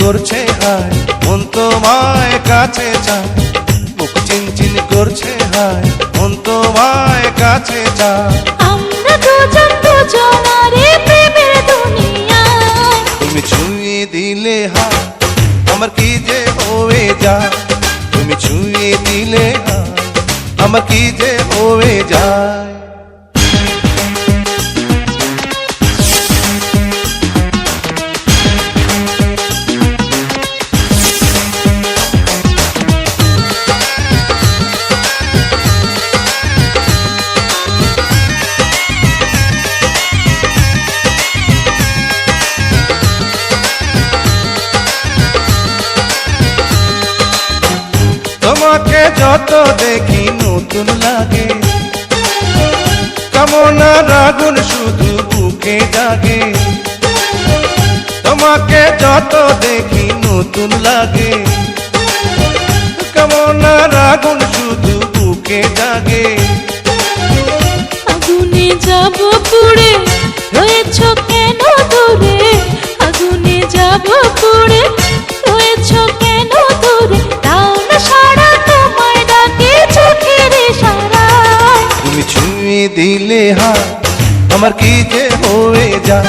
করছে হায় মন তোমায় কাছে চায়, বুক চিনচিন করছে হায় মন তোমায় কাছে চায়। আমরা দুজন দুজনারে প্রেমের দুনিয়ায়, তুমি ছুঁয়ে দিলে হায় আমার কি যে হয়ে যায়, তুমি ছুঁয়ে দিলে হায় আমার কি যে হয়ে যায়। তোমাকে যত দেখি নতুন লাগে, কামনার আগুন শুধু বুকে জাগে। তোমাকে যত দেখি নতুন লাগে, কামনার আগুন শুধু বুকে জাগে। আগুনে যাব পুড়ে রয়েছ কেন দূরে, আগুনে যাব পুড়ে রয়েছ কেন দূরে, তাও না সারা তোমায় ডাকে চোখের ইশারায়। তুমি ছুঁয়ে দিলে হায় আমার কি যে হয়ে যায়,